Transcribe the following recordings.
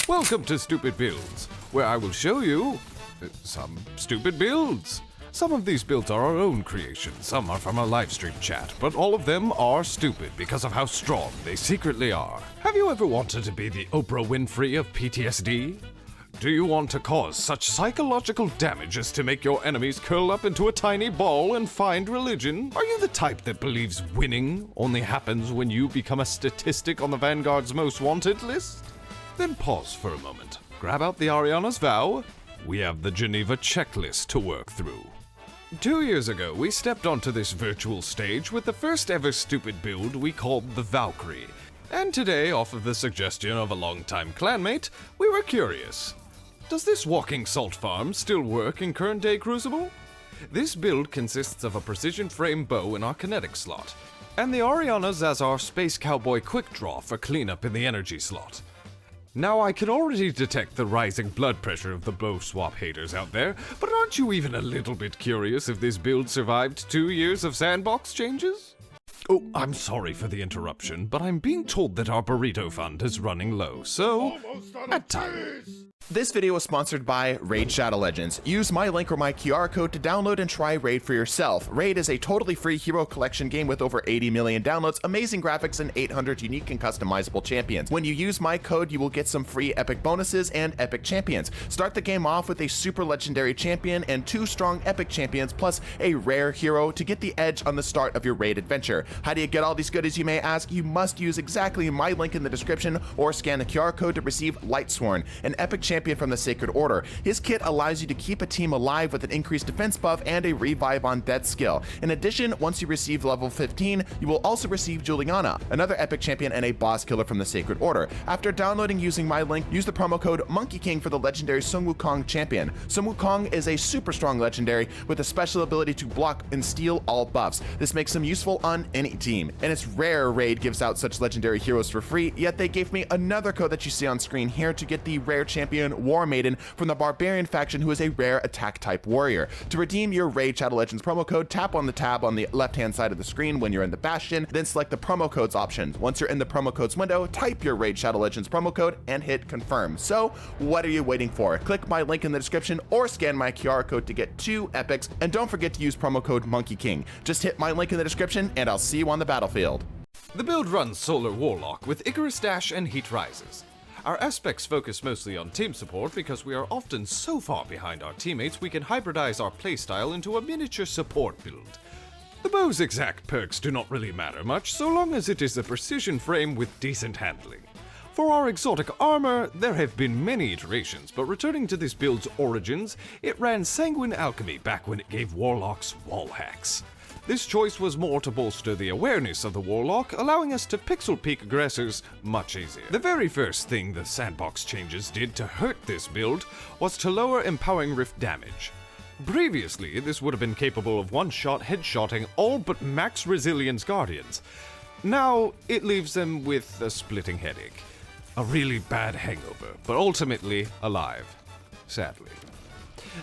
Welcome to Stupid Builds, where I will show you some stupid builds. Some of these builds are our own creation, some are from a livestream chat, but all of them are stupid because of how strong they secretly are. Have you ever wanted to be the Oprah Winfrey of PTSD? Do you want to cause such psychological damage as to make your enemies curl up into a tiny ball and find religion? Are you the type that believes winning only happens when you become a statistic on the Vanguard's most wanted list? Then pause for a moment, grab out the Ariana's Vow. We have the Geneva checklist to work through. 2 years ago, we stepped onto this virtual stage with the first ever stupid build we called the Valkyrie. And today, off of the suggestion of a longtime clanmate, we were curious. Does this walking salt farm still work in current day Crucible? This build consists of a precision frame bow in our kinetic slot, and the Arianas as our space cowboy quick draw for cleanup in the energy slot. Now, I can already detect the rising blood pressure of the bow swap haters out there, but aren't you even a little bit curious if this build survived 2 years of sandbox changes? Oh, I'm sorry for the interruption, but I'm being told that our burrito fund is running low, so at time. This video is sponsored by Raid Shadow Legends. Use my link or my QR code to download and try Raid for yourself. Raid is a totally free hero collection game with over 80 million downloads, amazing graphics, and 800 unique and customizable champions. When you use my code, you will get some free epic bonuses and epic champions. Start the game off with a super legendary champion and 2 strong epic champions, plus a rare hero to get the edge on the start of your Raid adventure. How do you get all these goodies, you may ask? You must use exactly my link in the description or scan the QR code to receive Lightsworn, an epic champion from the Sacred Order. His kit allows you to keep a team alive with an increased defense buff and a revive on death skill. In addition, once you receive level 15, you will also receive Juliana, another epic champion and a boss killer from the Sacred Order. After downloading using my link, use the promo code Monkey King for the legendary Sun Wukong champion. Sun Wukong is a super strong legendary with a special ability to block and steal all buffs. This makes him useful on any team, and it's rare Raid gives out such legendary heroes for free, yet they gave me another code that you see on screen here to get the rare champion War Maiden from the Barbarian faction, who is a rare attack type warrior. To redeem your Raid Shadow Legends promo code, tap on the tab on the left hand side of the screen when you're in the Bastion, then select the promo codes option. Once you're in the promo codes window, type your Raid Shadow Legends promo code and hit confirm. So what are you waiting for? Click my link in the description or scan my QR code to get 2 epics, and don't forget to use promo code Monkey King. Just hit my link in the description and I'll see you on the battlefield. The build runs Solar Warlock with Icarus Dash and Heat Rises. Our aspects focus mostly on team support because we are often so far behind our teammates we can hybridize our playstyle into a miniature support build. The bow's exact perks do not really matter much so long as it is a precision frame with decent handling. For our exotic armor, there have been many iterations, but returning to this build's origins, it ran Sanguine Alchemy back when it gave warlocks wall hacks. This choice was more to bolster the awareness of the Warlock, allowing us to pixel peek aggressors much easier. The very first thing the sandbox changes did to hurt this build was to lower Empowering Rift damage. Previously, this would have been capable of one-shot headshotting all but max resilience guardians. Now, it leaves them with a splitting headache. A really bad hangover, but ultimately alive. Sadly.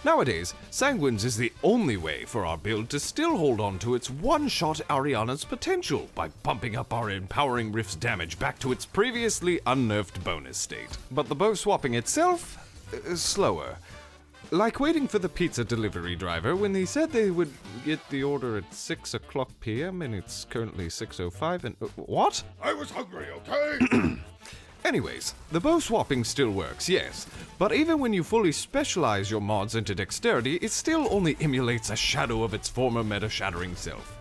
Nowadays, Sanguines is the only way for our build to still hold on to its one-shot Ariana's potential by bumping up our Empowering Rift's damage back to its previously unnerfed bonus state. But the bow swapping itself is slower. Like waiting for the pizza delivery driver when they said they would get the order at 6 o'clock p.m. and it's currently 6:05 and... what? I was hungry, okay? Anyways, the bow swapping still works, yes, but even when you fully specialize your mods into dexterity, it still only emulates a shadow of its former meta-shattering self.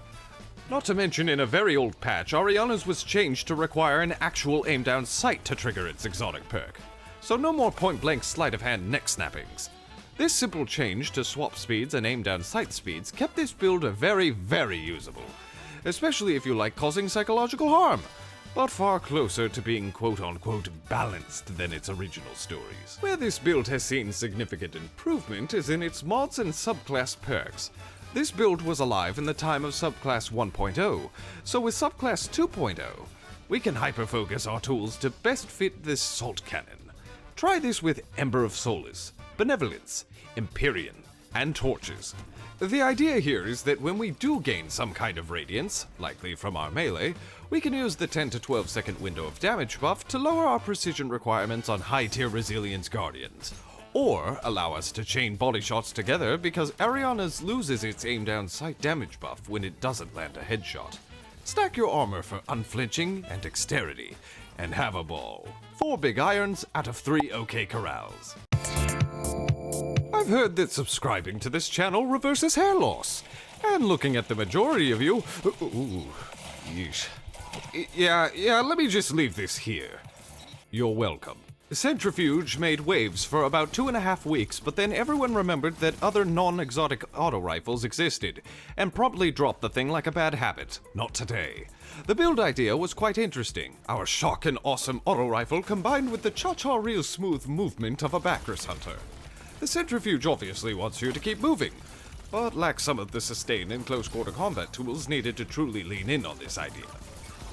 Not to mention, in a very old patch, Ariana's was changed to require an actual aim-down sight to trigger its exotic perk, so no more point-blank sleight-of-hand neck snappings. This simple change to swap speeds and aim-down sight speeds kept this build very, very usable, especially if you like causing psychological harm, but far closer to being quote-unquote balanced than its original stories. Where this build has seen significant improvement is in its mods and subclass perks. This build was alive in the time of subclass 1.0, so with subclass 2.0, we can hyper-focus our tools to best fit this salt cannon. Try this with Ember of Solace, Benevolence, Empyrean, and torches. The idea here is that when we do gain some kind of radiance, likely from our melee, we can use the 10 to 12 second window of damage buff to lower our precision requirements on high tier resilience guardians, or allow us to chain body shots together because Ariana's loses its aim down sight damage buff when it doesn't land a headshot. Stack your armor for unflinching and dexterity, and have a ball. 4 big irons out of 3 OK corrals. I've heard that subscribing to this channel reverses hair loss, and looking at the majority of you, ooh, yeesh. Yeah, let me just leave this here. You're welcome. Centrifuge made waves for about 2.5 weeks, but then everyone remembered that other non-exotic auto rifles existed, and promptly dropped the thing like a bad habit. Not today. The build idea was quite interesting. Our shock and awesome auto rifle combined with the cha-cha real smooth movement of a backers hunter. The Centrifuge obviously wants you to keep moving, but lacks some of the sustain and close quarter combat tools needed to truly lean in on this idea.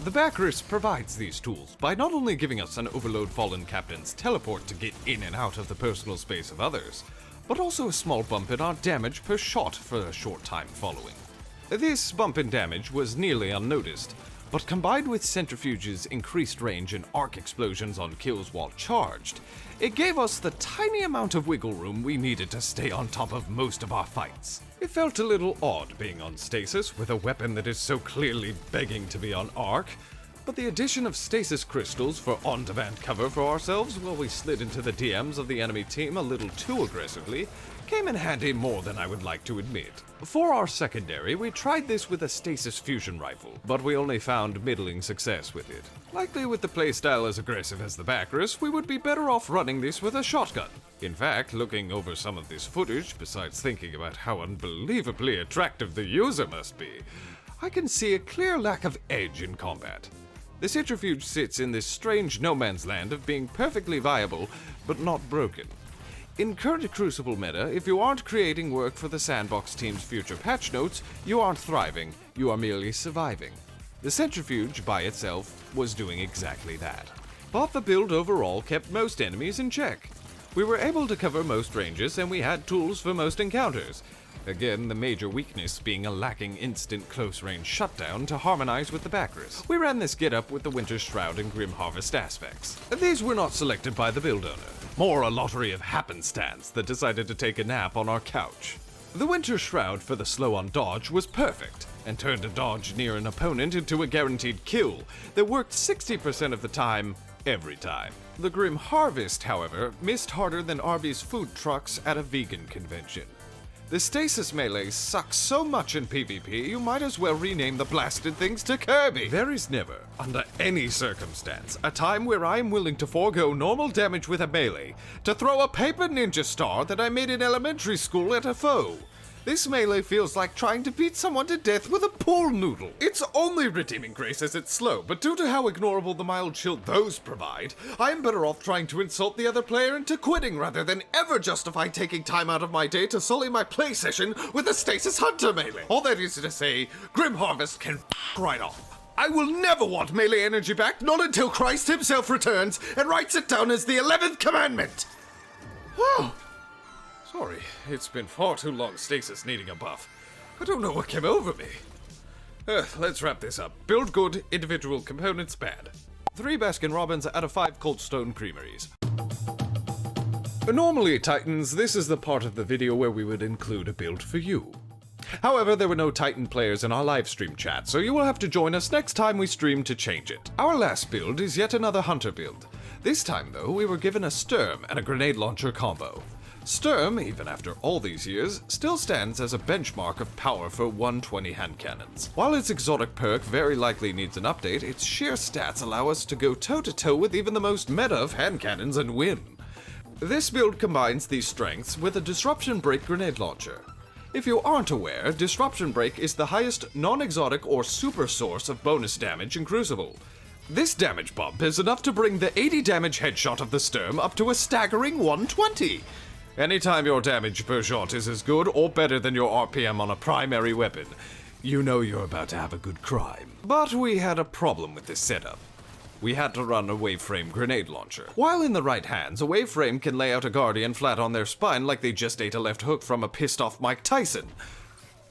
The Backers provides these tools by not only giving us an Overload Fallen Captain's teleport to get in and out of the personal space of others, but also a small bump in our damage per shot for a short time following. This bump in damage was nearly unnoticed, but combined with Centrifuge's increased range and arc explosions on kills while charged, it gave us the tiny amount of wiggle room we needed to stay on top of most of our fights. It felt a little odd being on stasis with a weapon that is so clearly begging to be on arc, but the addition of stasis crystals for on-demand cover for ourselves while we slid into the DMs of the enemy team a little too aggressively came in handy more than I would like to admit. For our secondary, we tried this with a stasis fusion rifle, but we only found middling success with it. Likely with the playstyle as aggressive as the Backers, we would be better off running this with a shotgun. In fact, looking over some of this footage, besides thinking about how unbelievably attractive the user must be, I can see a clear lack of edge in combat. The Centrifuge sits in this strange no man's land of being perfectly viable, but not broken. In current Crucible meta, if you aren't creating work for the Sandbox team's future patch notes, you aren't thriving, you are merely surviving. The Centrifuge, by itself, was doing exactly that. But the build overall kept most enemies in check. We were able to cover most ranges, and we had tools for most encounters. Again, the major weakness being a lacking instant close-range shutdown to harmonize with the Backers. We ran this get-up with the Winter Shroud and Grim Harvest aspects. These were not selected by the build owner, more a lottery of happenstance that decided to take a nap on our couch. The Winter Shroud for the slow-on dodge was perfect, and turned a dodge near an opponent into a guaranteed kill that worked 60% of the time, every time. The Grim Harvest, however, missed harder than Arby's food trucks at a vegan convention. The stasis melee sucks so much in PvP, you might as well rename the blasted things to Kirby. There is never, under any circumstance, a time where I am willing to forego normal damage with a melee to throw a paper ninja star that I made in elementary school at a foe. This melee feels like trying to beat someone to death with a pool noodle. Its only redeeming grace is it's slow, but due to how ignorable the mild shield those provide, I am better off trying to insult the other player into quitting rather than ever justify taking time out of my day to sully my play session with a Stasis Hunter melee. All that is to say, Grim Harvest can right off. I will never want melee energy back, not until Christ himself returns and writes it down as the 11th commandment. Whew. Sorry, it's been far too long stasis needing a buff. I don't know what came over me. Let's wrap this up. Build good, individual components bad. 3 Baskin Robbins out of 5 Cold Stone Creameries. Normally, Titans, this is the part of the video where we would include a build for you. However, there were no Titan players in our livestream chat, so you will have to join us next time we stream to change it. Our last build is yet another Hunter build. This time, though, we were given a Sturm and a grenade launcher combo. Sturm, even after all these years, still stands as a benchmark of power for 120 hand cannons. While its exotic perk very likely needs an update, its sheer stats allow us to go toe-to-toe with even the most meta of hand cannons and win. This build combines these strengths with a Disruption Break grenade launcher. If you aren't aware, Disruption Break is the highest non-exotic or super source of bonus damage in Crucible. This damage bump is enough to bring the 80 damage headshot of the Sturm up to a staggering 120. Anytime your damage per shot is as good or better than your RPM on a primary weapon, you know you're about to have a good crime. But we had a problem with this setup. we had to run a wave frame grenade launcher. While in the right hands, a wave frame can lay out a guardian flat on their spine like they just ate a left hook from a pissed off Mike Tyson.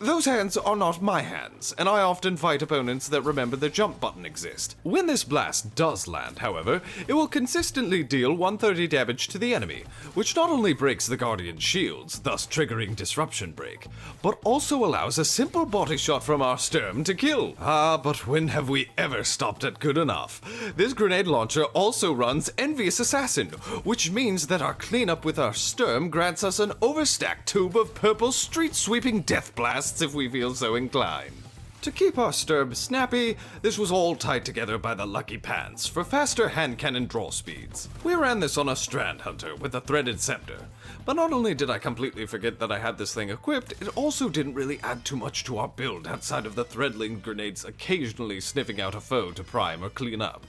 Those hands are not my hands, and I often fight opponents that remember the jump button exists. When this blast does land, however, it will consistently deal 130 damage to the enemy, which not only breaks the Guardian's shields, thus triggering Disruption Break, but also allows a simple body shot from our Sturm to kill. Ah, but when have we ever stopped at good enough? This grenade launcher also runs Envious Assassin, which means that our cleanup with our Sturm grants us an overstacked tube of purple street-sweeping death blasts if we feel so inclined. To keep our Sturm snappy, this was all tied together by the lucky pants for faster hand cannon draw speeds. We ran this on a Strand Hunter with a threaded scepter, but not only did I completely forget that I had this thing equipped, it also didn't really add too much to our build outside of the threadling grenades occasionally sniffing out a foe to prime or clean up.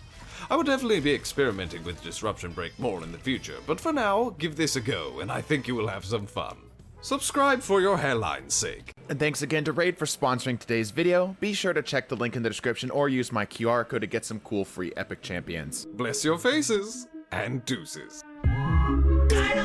I would definitely be experimenting with Disruption Break more in the future, but for now, give this a go and I think you will have some fun. Subscribe for your hairline's sake. And thanks again to Raid for sponsoring today's video. Be sure to check the link in the description or use my QR code to get some cool free epic champions. Bless your faces, and deuces. I don't